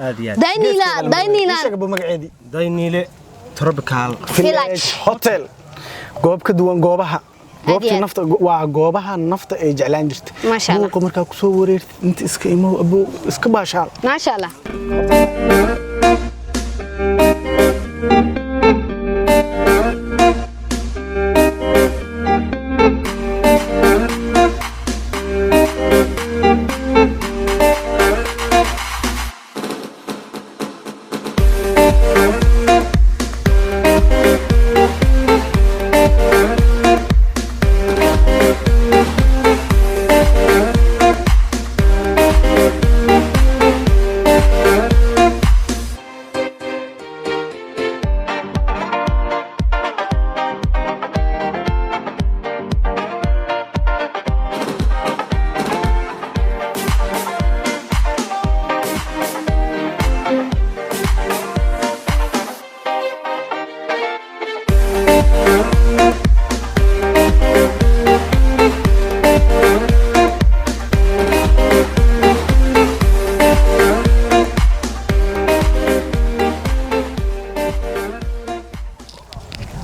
daynila shaqo magaceedi daynile tropical village hotel goob ka duwan goobaha goobta nafta waa goobaha nafta ay jeclaan jirtay buuqa marka ku soo wareertay inta iska imo abo iska baashaal ma sha Allah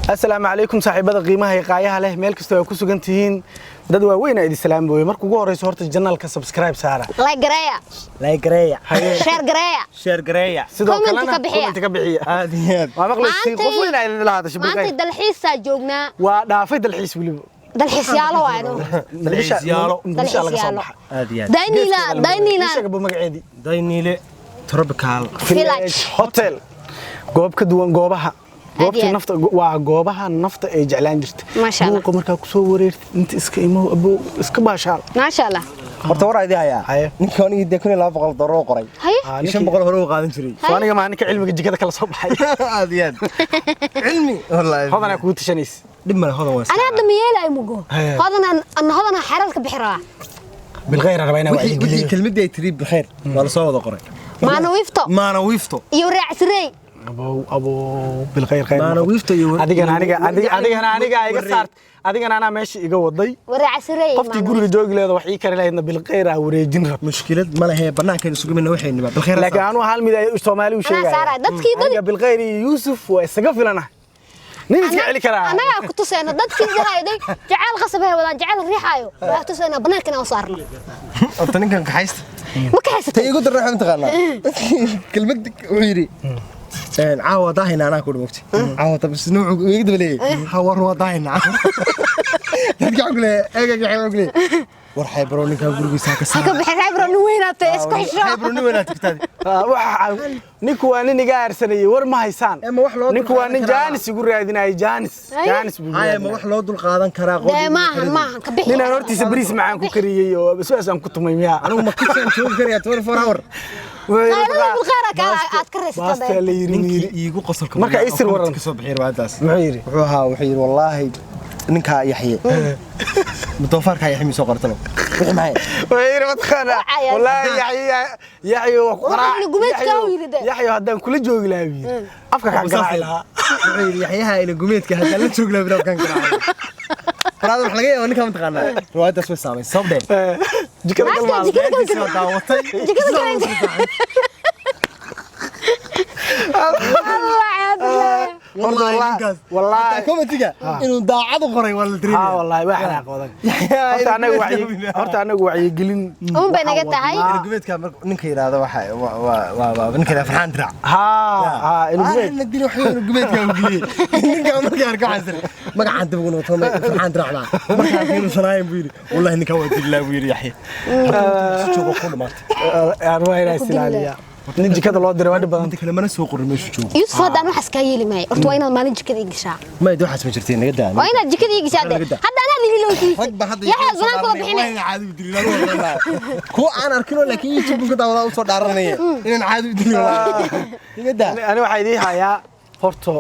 السلام عليكم صاحبada qiimaha iyo qaayaha leh meel kasta oo ku sugan tihiin dad waaweyn ay salaam booy marka ugu horeyso horta channelka subscribe saara like gareeya share gareeya sidoo kale comment ka bixiya aad iyo aad waa maqlaysiin qof weyn ay la hadashay bulshada maanta dalxiisa joognaa waa dhaafay dalxiis waliba dalxiis yaalo waayno dalxiis laga soo baxay aad iyo aad daynila shaqo magaceedi daynile tropical village hotel goob ka duwan goobaha goobta nafta waa goobaha nafta ay jeclaan jirtay buuqa marka ku soo wareertay inta iska imo abo iska baashaal ma sha Allah horta war aydi haya ninka aniga $2,200 qoray 500 hore u qaadan jiray soo aniga ma ninka cilmiga jikada kala soo baxay aad iyo aad cilmi wallahi hodana ku tashanays dib ma hodan waa ana hadda miyeelay mugo hodana xaral ka bixira بالغير ربينا وحي كلمتي ay tiri bixir wala soo wada qoray maana wiifto iyo raacsiray ابو بالخير خير ما انا ويفت adigana iga saart adigana ana meeshii iga waday waraacsiray qofkii guriga joogi leedo wax ii kari lahaydna bilkhayr ah wareejin rab mushkilad ma lahayn banaanka isugu midna waxaynima bilkhayr laakiin aanu hal mid ay Soomaali u sheegay dadkii bilkhayr Yusuf waa isaga filana nin iska celi kara anaga ku tusayna dadkii jahayday jacayl qasabay wadaan jacayl riixayo waa tusayna banaanka inaan saarno horta ninkan ka haysta ma ka haysta igu darraxo intaqana kelmad uu yiri عاوة ضاهينا أنا أقول وقتي عاوة طب سنوع يقدر ليه حوار وضاهينا ترجع أقول إيه أقول ليه ورحب بروني كان يقول بيساك هكذا بحرب بروني وين أنت حرب بروني وين أنت كتادي نكواني نجار سنة ورما هيسان نكواني جانس يقول رأينا جانس هاي ما وح لود القاضي كراغو ما كبيح نحن نورتي سبريس معاكم كريه بس أنا كنت ميميا أنا ما كنت أشوف كريه 24 اور marka ay sir waran ka soo bixir waadaas maxayri wuxuu wallahi ninka yaxye mutoofarka yaxye soo qortay wixii maxay wayri wadkhana wallahi yaxye waa qarac yaxye haddaan kula joogi lahaa afka ka garaaci lahaa yaxyaha ila gumeedka haddaan la joogi lahaa kan garaaci qaraad wax laga yaabo ninka ma taqaanaa riwaayadaas way saamay sabdeen jikada galmaad soo daawatay والله كومنتيga inuu daacad u qoray wala dirin wallahi wax la qodan horta anagu wacyi gelin bay naga tahay gumeedka ninka yiraahdo waxa ninka farxaan dirac inuu dilo wax gumeedka u giliyay ninka markaa arko xasir magacan dib ugu toomay farxaan dirac la markaa inuu sanaayay buu yiri wallahi ninka waa dilaa buu yiri yaxye joogo ku dhamaatay arwayna islaaliya nin jikada loo diray wadi badan kale mana soo qorin meeshu joogo Yusuf hadaan wax iska yeeli maay horta waa inaad maalin jikada igashaa ma idoo xas ma jirteen naga daan waa inaad jikada igashaa hadda ana ligi lowtii yaa banaan kula bixinay caadi u dilay ku aan arkino laakiin YouTube ka daawada u soo dhaaranay inaan caadi u dilay naga daan ani waxa idii hayaa horta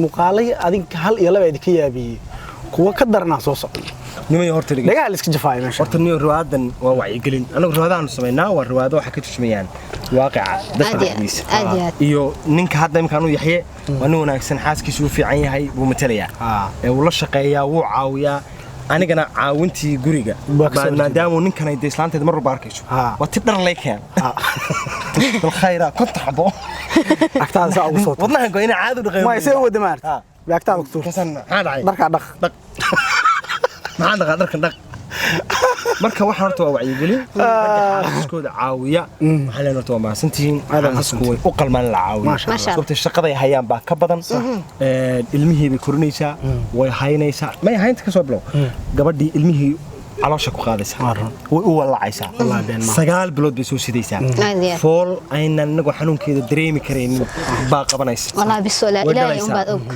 muuqaalay adinka hal iyo laba idinka yaabiyay kuwa ka darna soo socday nimay horta dagaal iska jafaay meesha horta niyo riwaadan waa wacyi gelin anagu riwaadahan sameeynaa waa riwaado waxa ka tusmayaan waaqica dadka dhexdiisa iyo ninka hadda imkaan uu yaxye waa nin wanaagsan xaaskiisu u fiican yahay buu matalayaa ee uu la shaqeeyaa wuu caawiyaa anigana caawintii guriga maadaama ninkan ay islaanteed mar walba arkayso waa ti dhar lay keen bal khayra kunta xabo agtaada saa ugu soo wadnaha go'ina caado dhaqay ma isoo wada maarta agtaada ku tuur kasan maxaa dhacay dharka dhaq maxaa dhaqaa dhaq marka waxaan horta waa wacyigelin iskooda caawiya waxaan leenahay horta waa maasantiin isku way u qalmaan la caawiyo sababta shaqada ay hayaan baa ka badan ilmihii bay korinaysaa way haynaysaa may haynta ka soo bilow gabadhii ilmihii caloosha ku qaadaysaa way u walacaysaa 9 bilood bay soo sidaysaa fool aynan anagu xanuunkeeda dareemi karaynin baa qabanaysa wallahi bisoola ilaahay un baad og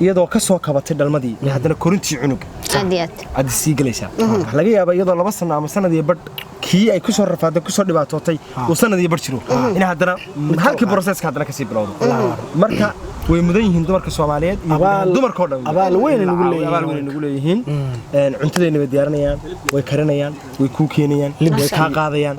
iyadoo ka soo kabatay dhalmadii iyo haddana korintii cunug aad sii galaysaa laga yaabaa iyadoo 2 sano ama sanad iyo badh kii ay ku soo rafaaday ku soo dhibaatootay uu sanad iyo badh jiro in haddana halkii processka haddana ka sii bilowdo marka way mudan yihiin dumarka Soomaaliyeed iyo dumarka oo dhan abaal weyn nagu leeyihiin cuntadeena way diyaarinayaan way karinayaan way ku keenayaan way ka qaadayaan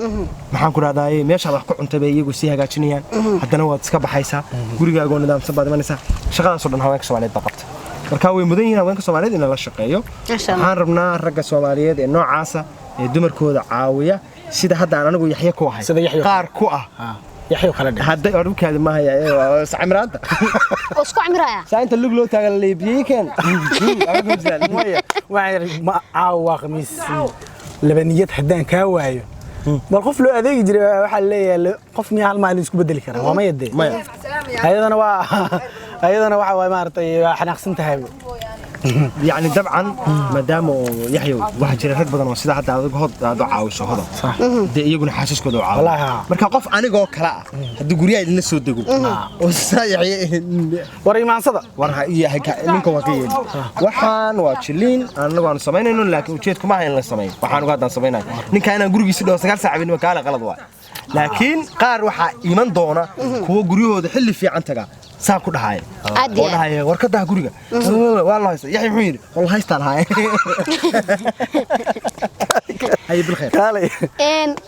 maxaan ku raadayay meesha wax ku cuntay bay iyagu si hagaajinayaan haddana waad iska baxaysaa gurigaaga oo nidaamsan baad imanaysaa shaqadaas oo dhan haweenka Soomaaliyeed baa qabta marka way mudan yihiin haweenka Soomaaliyeed in la shaqeeyo waxaan rabnaa ragga Soomaaliyeed ee noocaasa ee dumarkooda caawiya sida hadda aan anigu Yaxya ku ahay qaar ku ah Yaxya kala dhig hadda orubkaada ma haya samiraanta oo isku amiraaya saanta lug loo taagan leebiyay kan ma caawa khamiis labaniyad haddaan ka waayo bal qof loo adeegi jiray waxa leeyahay qof miya hal maalin isku bedeli kara waa ma yadee ayadana waxa way maartay xanaaqsan tahay يعني طبعا مدام يحيى واحد جرى رد بدن sida hadda adag hod aad caawiso hodan iyaguna xaasiskooda u caawiyo marka qof anigoo kala ah hadii guriga idin la soo dego oo saayay war imaansada war ninka waqiin waxaan waa jilin anagu aan sameynayno laakiin ujeedku ma ahayn la sameeyo waxaan uga hadan sameynaa ninka inaan gurigiisa dhaw 9 saac been kala qalad waa laakiin qaar waxa iman doona kuwa guriyahooda xilli fiican taga saa ku dhahay warkada guriga waa la haysto yaxay muxuu yiri wal haystaan haay hay bil khair kaalay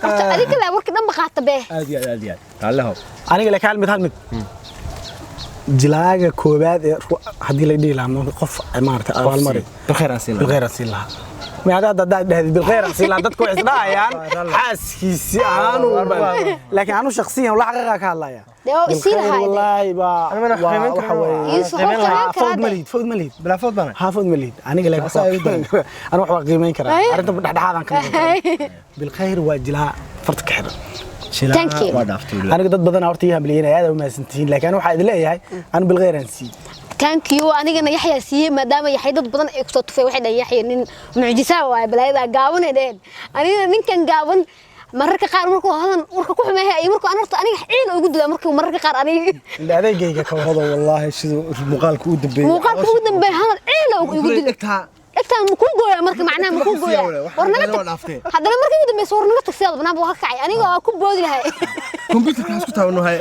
horta adiga la warka dhan baqaata be aad taalaho aniga la kaalmid hal mid jilaaga koobaad ee hadii la dhiilaamo qof maarta abaal maray bil khair asiin laha ما هذا بالخير أصيلا دتكو إصداعيان حاسكيسي أنا لكن أنا شخصيا ولا حقيقة كهلا يا والله فوز مليد بلا فوز بنا حافظ مليد أنا قلت أنا واحد قيمين كرا أنت بدأ هذا كمان بالخير وجلاء فرتك حر أنا قد بدنا أرتيها مليين هذا وما سنتين لكن أنا واحد لا ياي أنا بالغير نسي thank you anigana Yaxya siiyay maadaama Yaxya dad badan ay ku soo tufay waxay dhahay Yaxya nin mucjiso waay balaayada gaabanadeen aniga ninkan gaaban mararka qaar markuu hadan warka ku xumeeyay ay markuu anarta aniga ciil ugu dila markuu mararka qaar aniga adeegayga ka wado wallahi sidoo muuqaalku u dambeeyay hadan ciil ugu dila أكتر مكوجو مرك معناه مكوجو هذا مرك يود مسور نقطة سيال بنابو هكعي أنا جا أكوب بودي هاي كمبيوتر كاس كتاب إنه هاي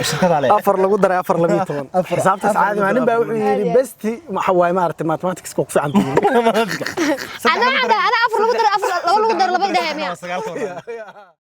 الشركة عليه أفر لو قدر أفر لمية طبعا حساب تسعة ما نبى بستي حواي مارت ماتماتكس كوك في عندي أنا أفر لو قدر لبيدها يا ميا